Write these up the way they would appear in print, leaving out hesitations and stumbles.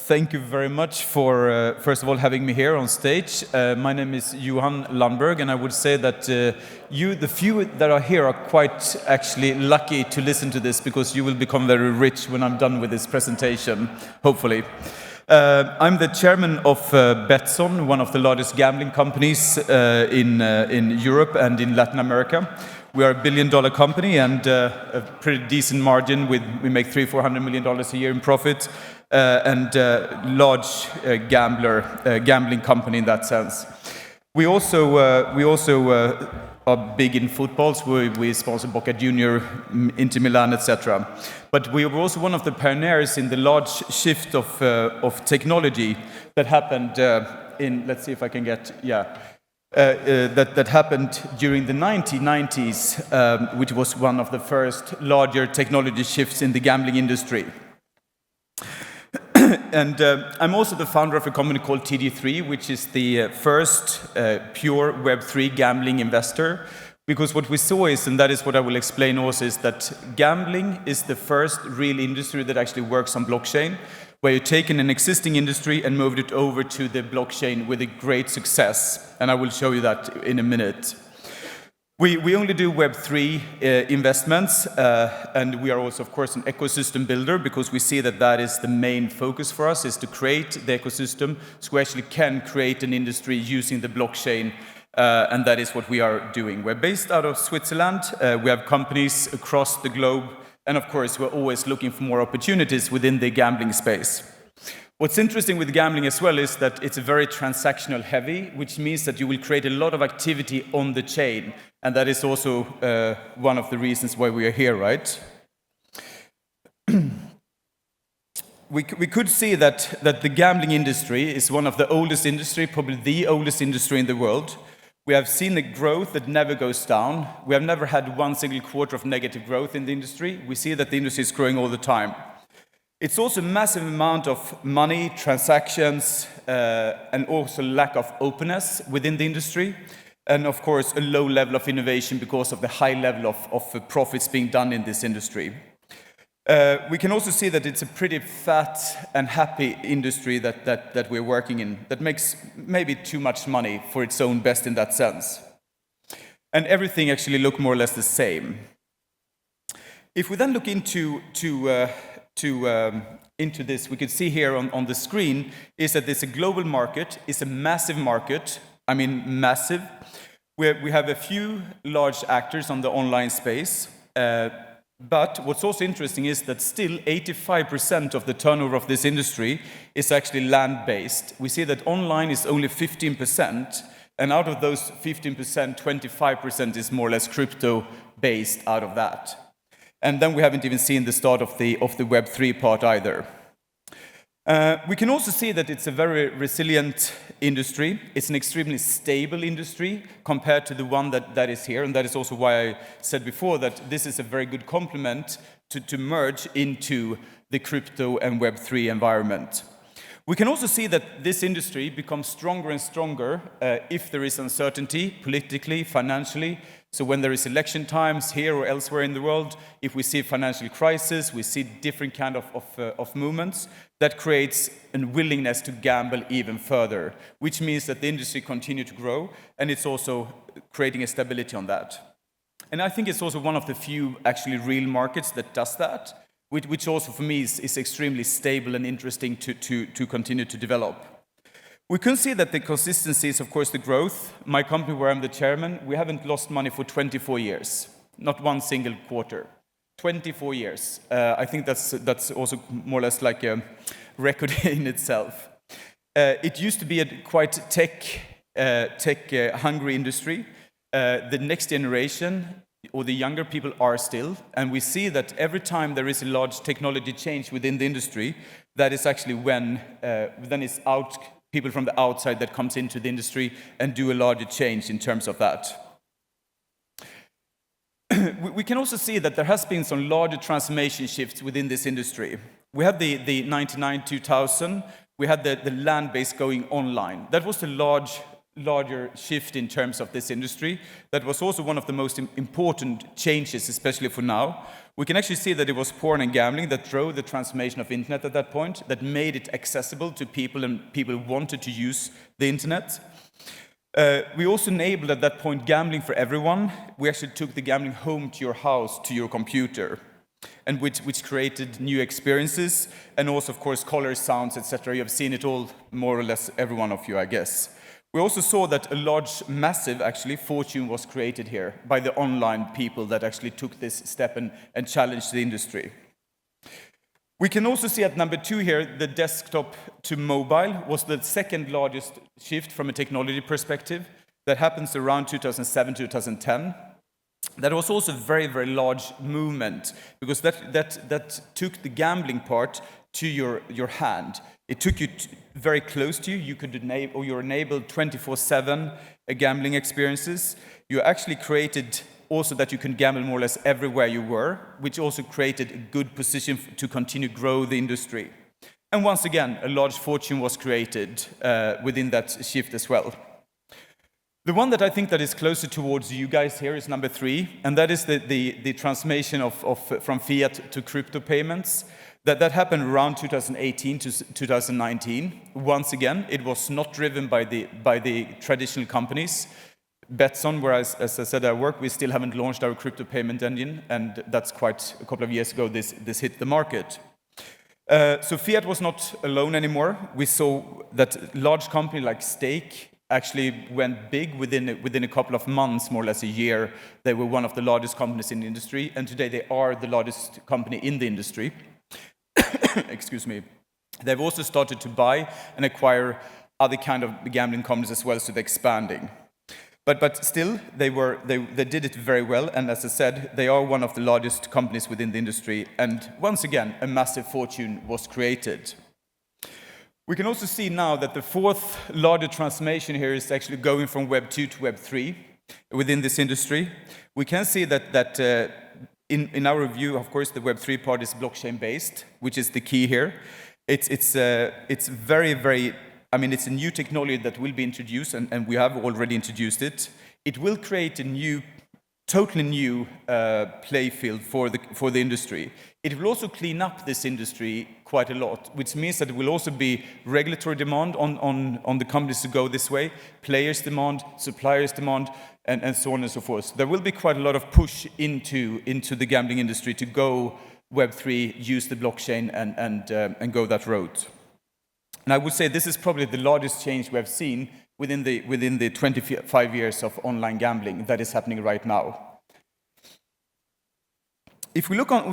thank you very much for, first of all, having me here on stage. My name is Johan Lundberg, and I would say that the few that are here are quite actually lucky to listen to this, because you will become very rich when I'm done with this presentation, hopefully. I'm the chairman of Betsson, one of the largest gambling companies in Europe and in Latin America. We are a billion-dollar company and a pretty decent margin. We make $300-400 million a year in profit, and large gambling company in that sense. We also are big in footballs. We sponsor Boca Junior, Inter Milan, etc. But we were also one of the pioneers in the large shift of technology that happened in. Let's see if I can get that happened during the 1990s, which was one of the first larger technology shifts in the gambling industry. And I'm also the founder of a company called TD3, which is the first pure Web3 gambling investor. Because what we saw is, and that is what I will explain also, is that gambling is the first real industry that actually works on blockchain, where you've taken an existing industry and moved it over to the blockchain with a great success. And I will show you that in a minute. We only do Web3 investments, and we are also, of course, an ecosystem builder, because we see that that is the main focus for us, is to create the ecosystem so we actually can create an industry using the blockchain, and that is what we are doing. We're based out of Switzerland. We have companies across the globe, and of course, we're always looking for more opportunities within the gambling space. What's interesting with gambling as well is that it's very transactional heavy, which means that you will create a lot of activity on the chain. And that is also one of the reasons why we are here, right? We could see that the gambling industry is one of the oldest industry, probably the oldest industry in the world. We have seen a growth that never goes down. We have never had one single quarter of negative growth in the industry. We see that the industry is growing all the time. It's also a massive amount of money, transactions, and also lack of openness within the industry. And of course, a low level of innovation because of the high level of profits being done in this industry. We can also see that it's a pretty fat and happy industry that we're working in, that makes maybe too much money for its own best in that sense. And everything actually look more or less the same. If we then look into this, we could see here on the screen is that it's a global market, it's a massive market, I mean massive. We have a few large actors on the online space, but what's also interesting is that still 85% of the turnover of this industry is actually land-based. We see that online is only 15%, and out of those 15%, 25% is more or less crypto-based out of that. And then we haven't even seen the start of the Web3 part either. We can also see that it's a very resilient industry. It's an extremely stable industry compared to the one that is here. And that is also why I said before that this is a very good complement to merge into the crypto and Web3 environment. We can also see that this industry becomes stronger and stronger if there is uncertainty politically, financially. So when there is election times here or elsewhere in the world, if we see financial crisis, we see different kind of movements, that creates a willingness to gamble even further, which means that the industry continues to grow, and it's also creating a stability on that. And I think it's also one of the few actually real markets that does that, which also for me is extremely stable and interesting to continue to develop. We can see that the consistency is, of course, the growth. My company, where I'm the chairman, we haven't lost money for 24 years. Not one single quarter. 24 years. I think that's also more or less like a record in itself. It used to be a quite tech-hungry industry. The next generation, or the younger people, are still. And we see that every time there is a large technology change within the industry, that is actually when then it's people from the outside that comes into the industry and do a larger change in terms of that. We can also see that there has been some larger transformation shifts within this industry. We had the 99-2000, we had the land base going online. That was the larger shift in terms of this industry. That was also one of the most important changes, especially for now. We can actually see that it was porn and gambling that drove the transformation of internet at that point, that made it accessible to people and people wanted to use the internet. We also enabled at that point gambling for everyone. We actually took the gambling home to your house, to your computer, and which created new experiences, and also, of course, colors, sounds, etc. You have seen it all, more or less, every one of you, I guess. We also saw that a large, massive, actually, fortune was created here by the online people that actually took this step and challenged the industry. We can also see at number 2 here, the desktop to mobile was the second largest shift from a technology perspective. That happens around 2007, 2010. That was also a very, very large movement because that took the gambling part to your hand. It took you very close to you. You could enable, or you're enabled 24/7 gambling experiences. You actually created also that you can gamble more or less everywhere you were, which also created a good position to continue grow the industry. And once again, a large fortune was created within that shift as well. The one that I think that is closer towards you guys here is number 3, and that is the transformation from fiat to crypto payments. That happened around 2018 to 2019. Once again, it was not driven by the traditional companies. Bets on, whereas, as I said, I work, we still haven't launched our crypto payment engine, and that's quite a couple of years ago this hit the market. So fiat was not alone anymore. We saw that large company like Stake actually went big within a couple of months, more or less a year. They were one of the largest companies in the industry, and today they are the largest company in the industry. Excuse me. They've also started to buy and acquire other kind of gambling companies as well, so they're expanding. But still, they did it very well, and as I said, they are one of the largest companies within the industry, and once again, a massive fortune was created. We can also see now that the fourth larger transformation here is actually going from Web 2 to Web 3 within this industry. We can see that in our view, of course, the Web 3 part is blockchain-based, which is the key here. It's very, very, I mean, it's a new technology that will be introduced, and we have already introduced it. It will create a new, totally new play field for the industry. It will also clean up this industry quite a lot, which means that there will also be regulatory demand on the companies to go this way, players demand, suppliers demand, and so on and so forth. There will be quite a lot of push into the gambling industry to go Web3, use the blockchain, and go that road. And I would say this is probably the largest change we have seen within the 25 years of online gambling that is happening right now. If we look on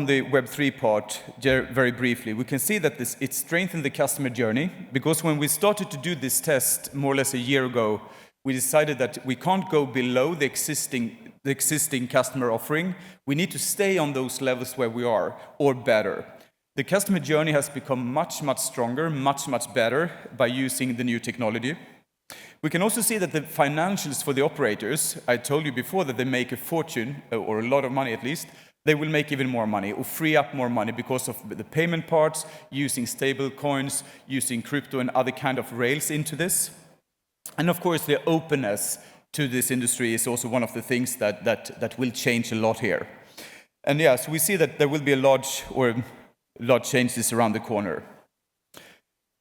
the Web3 part very briefly, we can see that it strengthened the customer journey, because when we started to do this test more or less a year ago, we decided that we can't go below the existing customer offering. We need to stay on those levels where we are, or better. The customer journey has become much, much stronger, much, much better by using the new technology. We can also see that the financials for the operators, I told you before that they make a fortune, or a lot of money at least, they will make even more money, or free up more money because of the payment parts, using stable coins, using crypto and other kind of rails into this. And of course, the openness to this industry is also one of the things that will change a lot here. And yeah, so we see that there will be a large changes around the corner.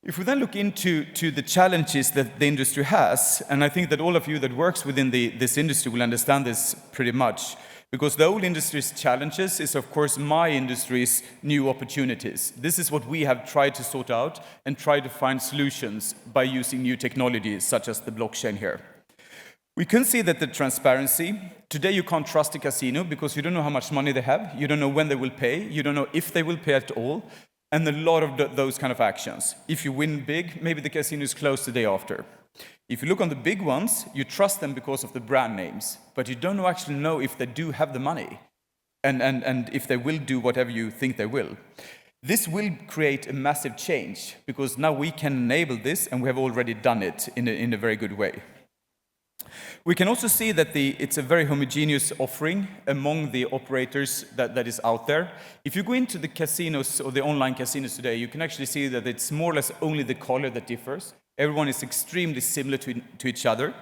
If we then look into the challenges that the industry has, and I think that all of you that works within this industry will understand this pretty much, because the old industry's challenges is, of course, my industry's new opportunities. This is what we have tried to sort out and try to find solutions by using new technologies such as the blockchain here. We can see that the transparency, today you can't trust a casino because you don't know how much money they have, you don't know when they will pay, you don't know if they will pay at all, and a lot of those kind of actions. If you win big, maybe the casino is closed the day after. If you look on the big ones, you trust them because of the brand names, but you don't actually know if they do have the money, and if they will do whatever you think they will. This will create a massive change, because now we can enable this, and we have already done it in a very good way. We can also see that it's a very homogeneous offering among the operators that is out there. If you go into the casinos or the online casinos today, you can actually see that it's more or less only the color that differs. Everyone is extremely similar to each other.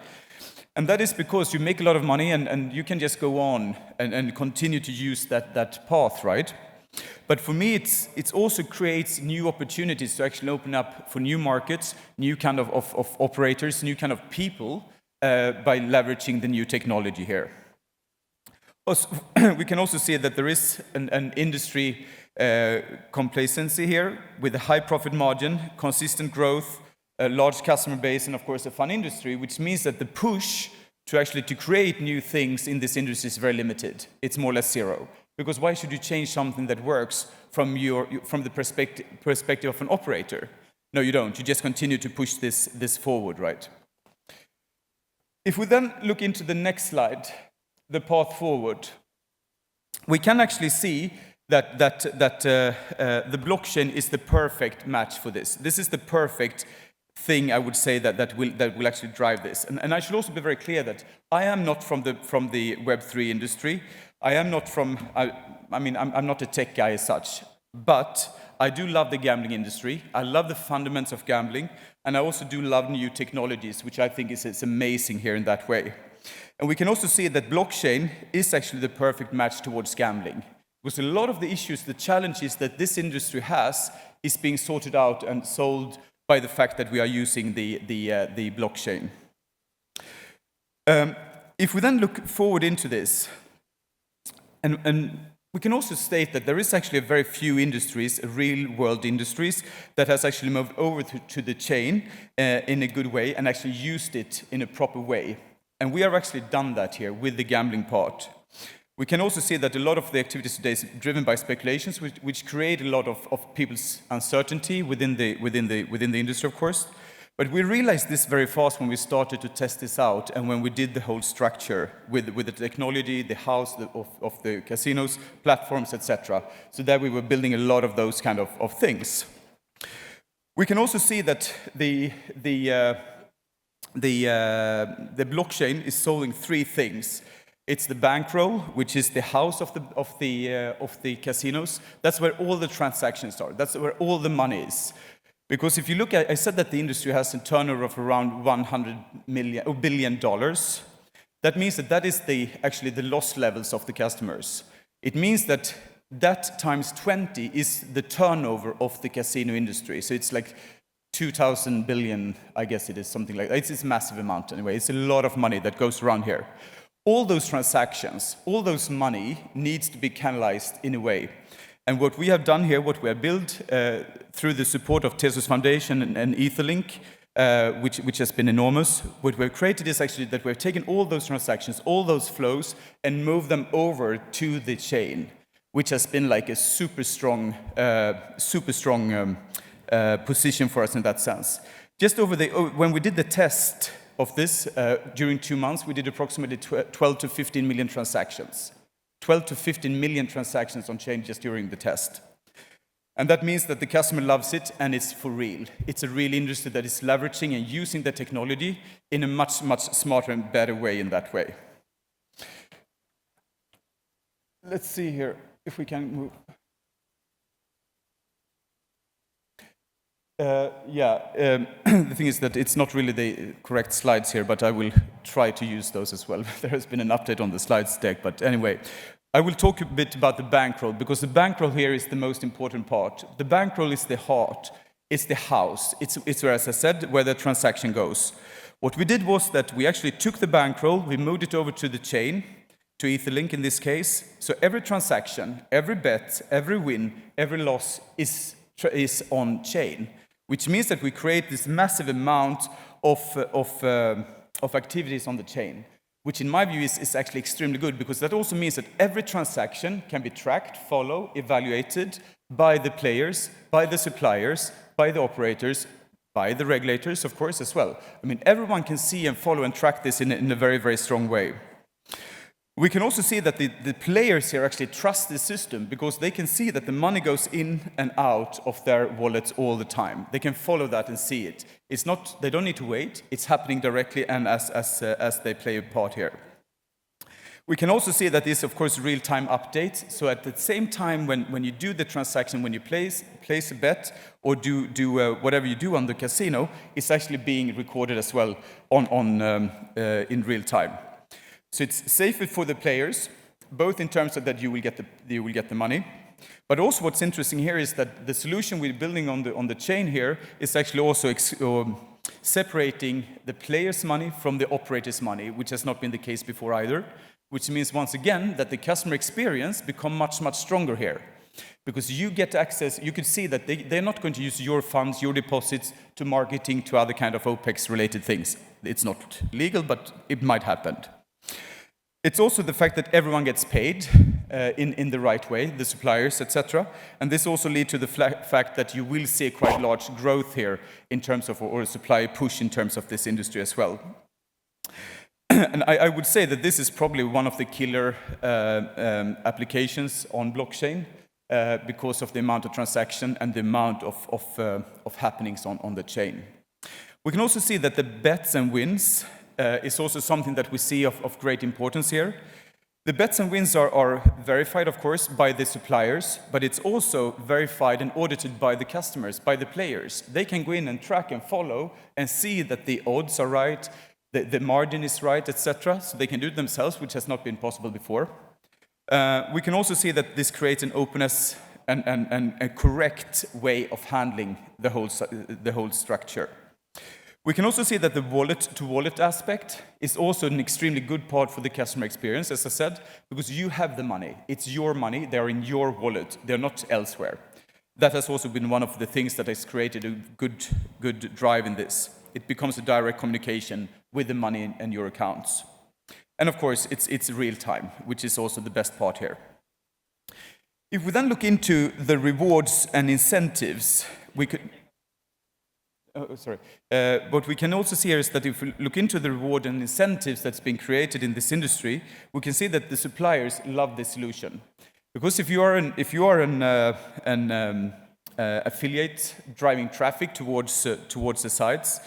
And that is because you make a lot of money and you can just go on and continue to use that path, right? But for me, it also creates new opportunities to actually open up for new markets, new kind of operators, new kind of people by leveraging the new technology here. We can also see that there is an industry complacency here with a high profit margin, consistent growth, a large customer base, and of course a fun industry, which means that the push to create new things in this industry is very limited. It's more or less zero. Because why should you change something that works from the perspective of an operator? No, you don't. You just continue to push this forward, right? If we then look into the next slide, the path forward, we can actually see that the blockchain is the perfect match for this. This is the perfect thing, I would say, that will actually drive this. And I should also be very clear that I am not from the Web3 industry. I am not I'm not a tech guy as such, but I do love the gambling industry. I love the fundamentals of gambling, and I also do love new technologies, which I think is amazing here in that way. And we can also see that blockchain is actually the perfect match towards gambling, because a lot of the issues, the challenges that this industry has, is being sorted out and solved by the fact that we are using the blockchain. If we then look forward into this, and we can also state that there is actually a very few industries, real-world industries, that has actually moved over to the chain in a good way and actually used it in a proper way. And we have actually done that here with the gambling part. We can also see that a lot of the activities today is driven by speculations, which create a lot of people's uncertainty within the industry, of course. But we realized this very fast when we started to test this out and when we did the whole structure with the technology, the house of the casinos, platforms, etc. So that we were building a lot of those kind of things. We can also see that the blockchain is solving three things. It's the bankroll, which is the house of the casinos. That's where all the transactions are. That's where all the money is. Because if you look at, I said that the industry has a turnover of around $100 billion. That means that is actually the loss levels of the customers. It means that times 20 is the turnover of the casino industry. So it's like 2,000 billion, I guess it is, something like that. It's a massive amount anyway. It's a lot of money that goes around here. All those transactions, all those money needs to be canalized in a way. And what we have done here, what we have built through the support of Tezos Foundation and Etherlink, which has been enormous, what we've created is actually that we've taken all those transactions, all those flows, and moved them over to the chain, which has been like a super strong position for us in that sense. Just when we did the test of this during 2 months, we did approximately 12 to 15 million transactions. 12 to 15 million transactions on chain just during the test. And that means that the customer loves it and it's for real. It's a real industry that is leveraging and using the technology in a much, much smarter and better way in that way. Let's see here if we can move. The thing is that it's not really the correct slides here, but I will try to use those as well. There has been an update on the slides deck, but anyway. I will talk a bit about the bankroll, because the bankroll here is the most important part. The bankroll is the heart, it's the house, it's where, as I said, where the transaction goes. What we did was that we actually took the bankroll, we moved it over to the chain, to Etherlink in this case. So every transaction, every bet, every win, every loss is on chain, which means that we create this massive amount of activities on the chain, which in my view is actually extremely good, because that also means that every transaction can be tracked, followed, evaluated by the players, by the suppliers, by the operators, by the regulators, of course, as well. I mean, everyone can see and follow and track this in a very, very strong way. We can also see that the players here actually trust the system, because they can see that the money goes in and out of their wallets all the time. They can follow that and see it. It's not, they don't need to wait. It's happening directly and as they play a part here. We can also see that this, of course, real-time update. So at the same time, when you do the transaction, when you place a bet or do whatever you do on the casino, it's actually being recorded as well in real time. So it's safer for the players, both in terms of that you will get the money, but also what's interesting here is that the solution we're building on the chain here is actually also separating the player's money from the operator's money, which has not been the case before either. Which means, once again, that the customer experience become much, much stronger here. Because you get access, you could see that they're not going to use your funds, your deposits, to marketing, to other kind of OPEX-related things. It's not legal, but it might happen. It's also the fact that everyone gets paid in the right way, the suppliers, etc. And this also leads to the fact that you will see a quite large growth here in terms of, or a supply push in terms of this industry as well. And I would say that this is probably one of the killer applications on blockchain because of the amount of transaction and the amount of happenings on the chain. We can also see that the bets and wins is also something that we see of great importance here. The bets and wins are verified, of course, by the suppliers, but it's also verified and audited by the customers, by the players. They can go in and track and follow and see that the odds are right, the margin is right, etc. So they can do it themselves, which has not been possible before. We can also see that this creates an openness and a correct way of handling the whole structure. We can also see that the wallet-to-wallet aspect is also an extremely good part for the customer experience, as I said, because you have the money. It's your money. They're in your wallet. They're not elsewhere. That has also been one of the things that has created a good drive in this. It becomes a direct communication with the money in your accounts. And of course, it's real time, which is also the best part here. If we then look into the rewards and incentives, we could... what we can also see here is that if we look into the reward and incentives that's been created in this industry, we can see that the suppliers love this solution. Because if you are an affiliate driving traffic towards the sites,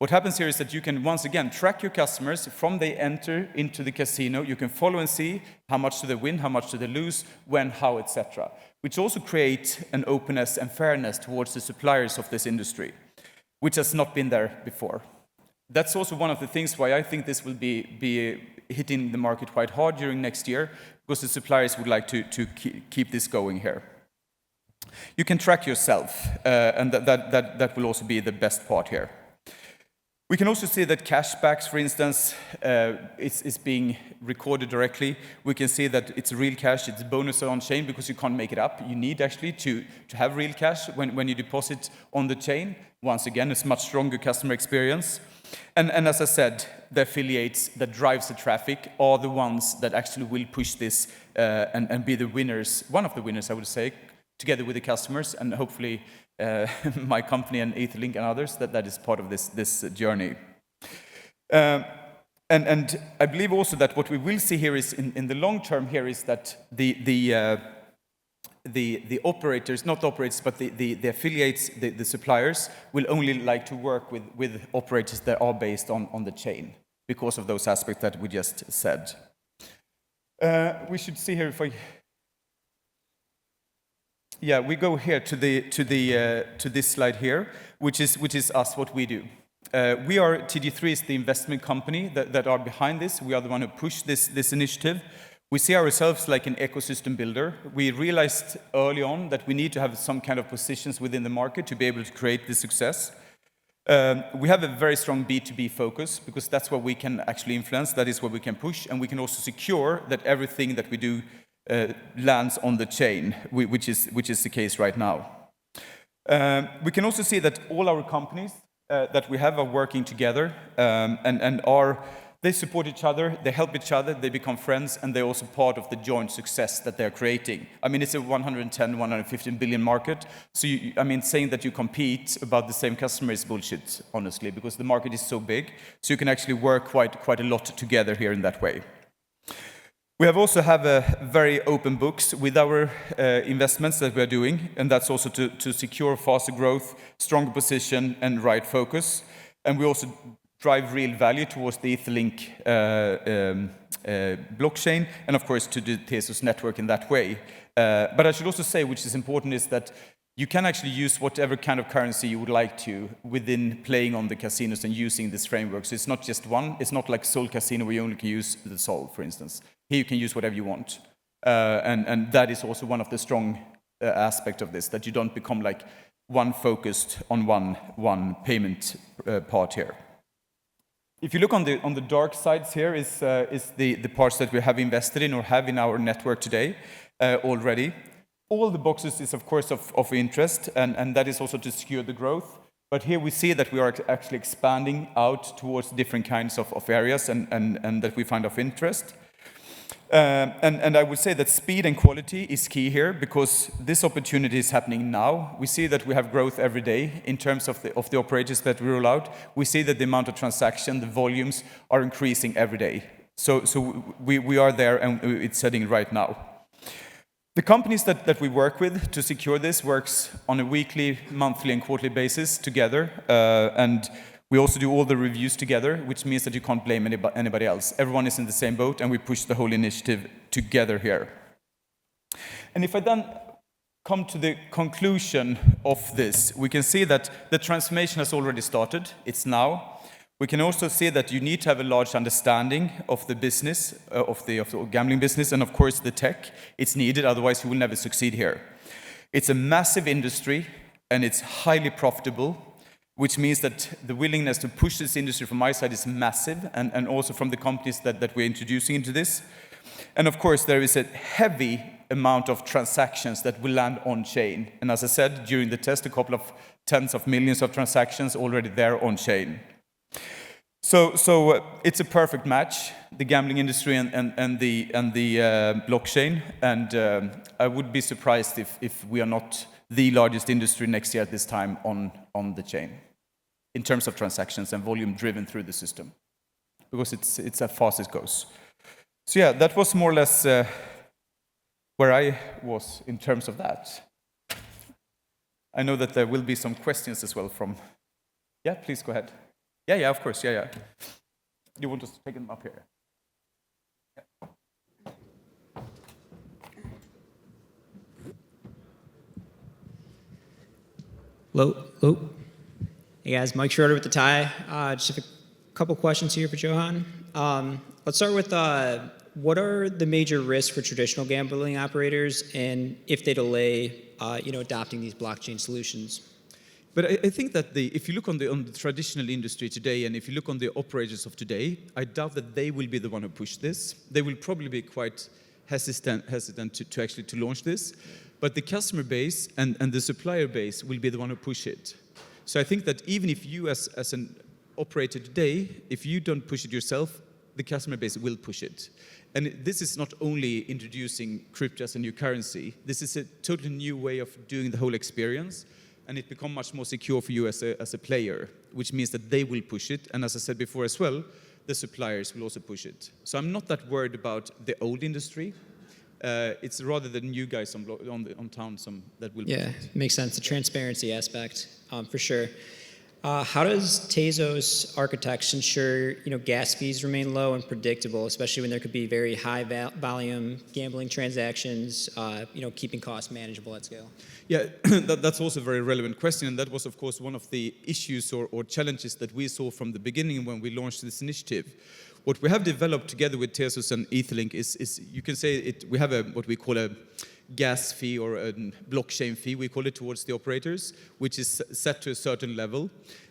what happens here is that you can once again track your customers from they enter into the casino. You can follow and see how much do they win, how much do they lose, when, how, etc. Which also create an openness and fairness towards the suppliers of this industry, which has not been there before. That's also one of the things why I think this will be hitting the market quite hard during next year, because the suppliers would like to keep this going here. You can track yourself, and that will also be the best part here. We can also see that cashbacks, for instance, is being recorded directly. We can see that it's real cash, it's bonus on chain, because you can't make it up. You need actually to have real cash when you deposit on the chain. Once again, it's much stronger customer experience. And as I said, the affiliates that drives the traffic are the ones that actually will push this and be the winners, one of the winners, I would say, together with the customers, and hopefully my company and Etherlink and others, that is part of this journey. And I believe also that what we will see here is, in the long term here, is that the operators, not operators, but the affiliates, the suppliers, will only like to work with operators that are based on the chain, because of those aspects that we just said. We should see here if I... Yeah, we go here to this slide here, which is us, what we do. We are TD3 is the investment company that are behind this. We are the one who push this initiative. We see ourselves like an ecosystem builder. We realized early on that we need to have some kind of positions within the market to be able to create this success. We have a very strong B2B focus, because that's what we can actually influence. That is what we can push, and we can also secure that everything that we do lands on the chain, which is the case right now. We can also see that all our companies that we have are working together, and they support each other, they help each other, they become friends, and they're also part of the joint success that they're creating. I mean, it's a 110, 115 billion market, so saying that you compete about the same customer is bullshit, honestly, because the market is so big, so you can actually work quite a lot together here in that way. We also have a very open books with our investments that we are doing, and that's also to secure faster growth, stronger position, and right focus. And we also drive real value towards the Etherlink blockchain, and of course to the Tezos network in that way. But I should also say, which is important, is that you can actually use whatever kind of currency you would like to within playing on the casinos and using this framework. So it's not just one. It's not like Sol Casino where you only can use the Sol, for instance. Here you can use whatever you want. And that is also one of the strong aspects of this, that you don't become like one focused on one payment part here. If you look on the dark sides here is the parts that we have invested in or have in our network today already. All the boxes is, of course, of interest, and that is also to secure the growth. But here we see that we are actually expanding out towards different kinds of areas and that we find of interest. And I would say that speed and quality is key here, because this opportunity is happening now. We see that we have growth every day in terms of the operators that we roll out. We see that the amount of transaction, the volumes are increasing every day. So we are there, and it's heading right now. The companies that we work with to secure this works on a weekly, monthly, and quarterly basis together, and we also do all the reviews together, which means that you can't blame anybody else. Everyone is in the same boat, and we push the whole initiative together here. And if I then come to the conclusion of this, we can see that the transformation has already started. It's now. We can also see that you need to have a large understanding of the business, of the gambling business, and of course the tech. It's needed, otherwise you will never succeed here. It's a massive industry, and it's highly profitable, which means that the willingness to push this industry from my side is massive, and also from the companies that we're introducing into this. And of course, there is a heavy amount of transactions that will land on-chain. And as I said, during the test, a couple of tens of millions of transactions already there on-chain. So it's a perfect match, the gambling industry and the blockchain. And I would be surprised if we are not the largest industry next year at this time on the chain, in terms of transactions and volume driven through the system, because it's as fast as it goes. So yeah, that was more or less where I was in terms of that. I know that there will be some questions as well from... Yeah, please go ahead. Yeah, of course, yeah. You want us to take them up here? Yeah. Hello. Hey guys, Mike Schroeder with the tie. Just have a couple questions here for Johan. Let's start with what are the major risks for traditional gambling operators, and if they delay, adopting these blockchain solutions? But I think that if you look on the traditional industry today, and if you look on the operators of today, I doubt that they will be the one who push this. They will probably be quite hesitant to actually launch this. But the customer base and the supplier base will be the one who push it. So I think that even if you as an operator today, if you don't push it yourself, the customer base will push it. And this is not only introducing crypto as a new currency. This is a totally new way of doing the whole experience. And it becomes much more secure for you as a player, which means that they will push it. And as I said before as well, the suppliers will also push it. So I'm not that worried about the old industry. It's rather the new guys on town that will push it. Yeah, makes sense. The transparency aspect, for sure. How does Tezos architects ensure gas fees remain low and predictable, especially when there could be very high volume gambling transactions, keeping costs manageable at scale? Yeah, that's also a very relevant question, and that was, of course, one of the issues or challenges that we saw from the beginning when we launched this initiative. What we have developed together with Tezos and Etherlink is you can say we have what we call a gas fee or a blockchain fee, we call it, towards the operators, which is set to a certain level.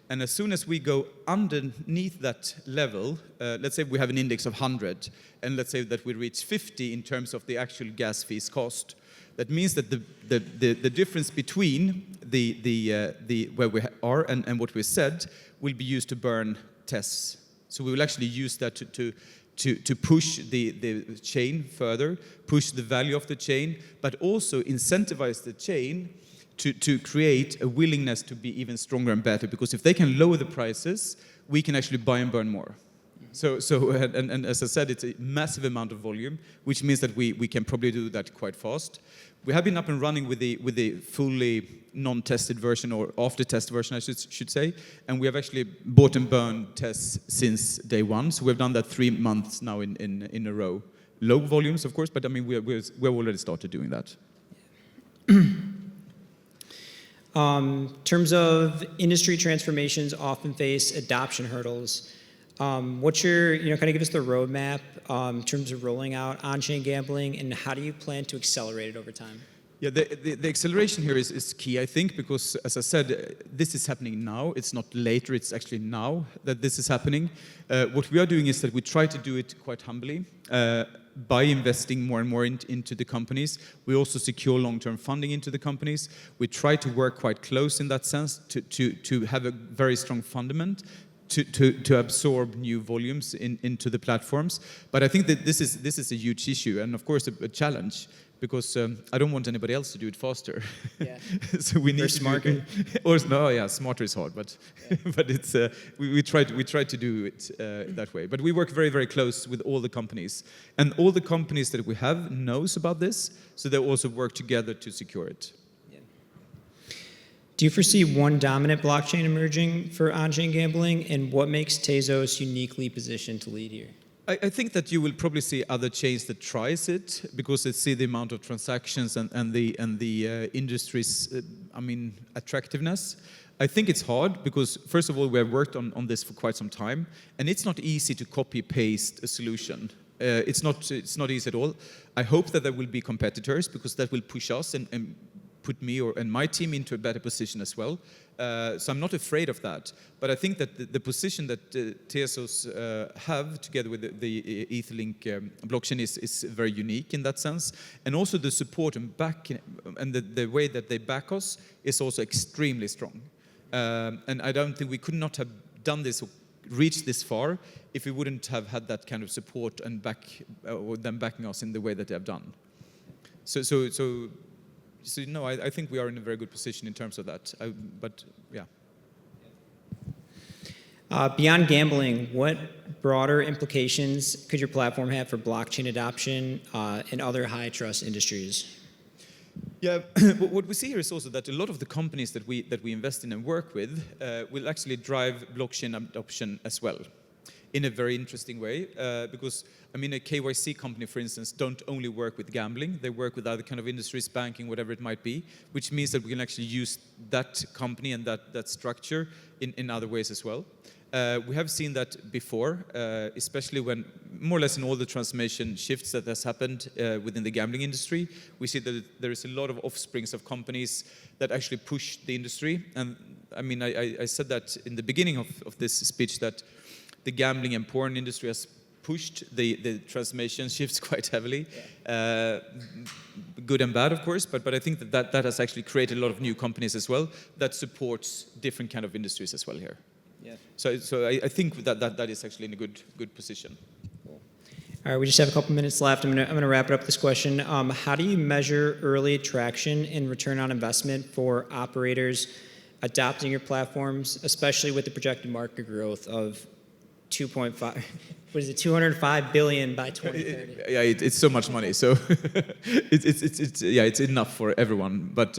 And as soon as we go underneath that level, let's say we have an index of 100, and let's say that we reach 50 in terms of the actual gas fees cost, that means that the difference between the where we are and what we said will be used to burn tests. So we will actually use that to push the chain further, push the value of the chain, but also incentivize the chain to create a willingness to be even stronger and better. Because if they can lower the prices, we can actually buy and burn more. And as I said, it's a massive amount of volume, which means that we can probably do that quite fast. We have been up and running with the fully non-tested version, or after-test version, I should say, and we have actually bought and burned tests since day one. So we've done that 3 months now in a row. Low volumes, of course, but I mean we've already started doing that. In terms of industry transformations, often face adoption hurdles. What's your, kind of give us the roadmap in terms of rolling out on-chain gambling, and how do you plan to accelerate it over time? Yeah, the acceleration here is key, I think, because, as I said, this is happening now. It's not later, it's actually now that this is happening. What we are doing is that we try to do it quite humbly by investing more and more into the companies. We also secure long-term funding into the companies. We try to work quite close in that sense to have a very strong fundament to absorb new volumes into the platforms. But I think that this is a huge issue, and of course a challenge, because I don't want anybody else to do it faster. Yeah. So we need to smarter. Smarter is hard, but but it's we try to do it that way. But we work very, very close with all the companies, and all the companies that we have knows about this, so they also work together to secure it. Do you foresee one dominant blockchain emerging for on-chain gambling, and what makes Tezos uniquely positioned to lead here? I think that you will probably see other chains that tries it, because they see the amount of transactions and the industry's attractiveness. I think it's hard because, first of all, we have worked on this for quite some time, and it's not easy to copy paste a solution. It's not easy at all. I hope that there will be competitors, because that will push us and put me and my team into a better position as well. So I'm not afraid of that. But I think that the position that Tezos have together with the Etherlink blockchain is very unique in that sense. And also the support and the way that they back us is also extremely strong. And I don't think we could not have done this or reached this far if we wouldn't have had that kind of support and or them backing us in the way that they have done. So no, I think we are in a very good position in terms of that. But yeah. Beyond gambling, what broader implications could your platform have for blockchain adoption in other high-trust industries? Yeah, what we see here is also that a lot of the companies that we invest in and work with will actually drive blockchain adoption as well, in a very interesting way, because a KYC company, for instance, don't only work with gambling, they work with other kind of industries, banking, whatever it might be, which means that we can actually use that company and that structure in other ways as well. We have seen that before, especially when, more or less in all the transformation shifts that has happened within the gambling industry, we see that there is a lot of offsprings of companies that actually push the industry. And I said that in the beginning of this speech, that the gambling and porn industry has pushed the transformation shifts quite heavily. Good and bad, of course, but I think that has actually created a lot of new companies as well that supports different kind of industries as well here. Yeah. So I think that is actually in a good position. Cool. All right, we just have a couple minutes left. I'm gonna wrap it up this question. How do you measure early traction and return on investment for operators adopting your platforms, especially with the projected market growth of 205 billion by 2030? Yeah, it's so much money. So it's enough for everyone. But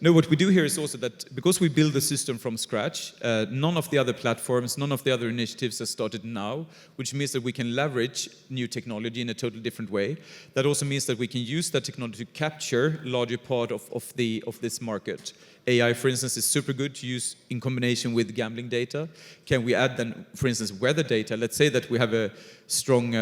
no, what we do here is also that because we build the system from scratch, none of the other platforms, none of the other initiatives have started now, which means that we can leverage new technology in a totally different way. That also means that we can use that technology to capture a larger part of this market. AI, for instance, is super good to use in combination with gambling data. Can we add then, for instance, weather data? Let's say that we have a strong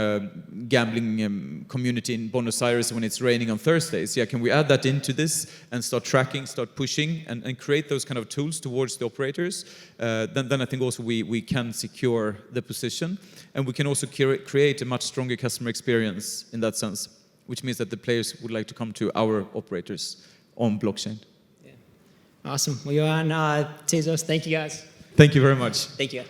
gambling community in Buenos Aires when it's raining on Thursdays. Yeah, can we add that into this and start tracking, start pushing, and create those kind of tools towards the operators? Then I think also we can secure the position, and we can also create a much stronger customer experience in that sense, which means that the players would like to come to our operators on blockchain. Awesome. Well, Johan, Tezos, thank you guys. Thank you very much. Thank you.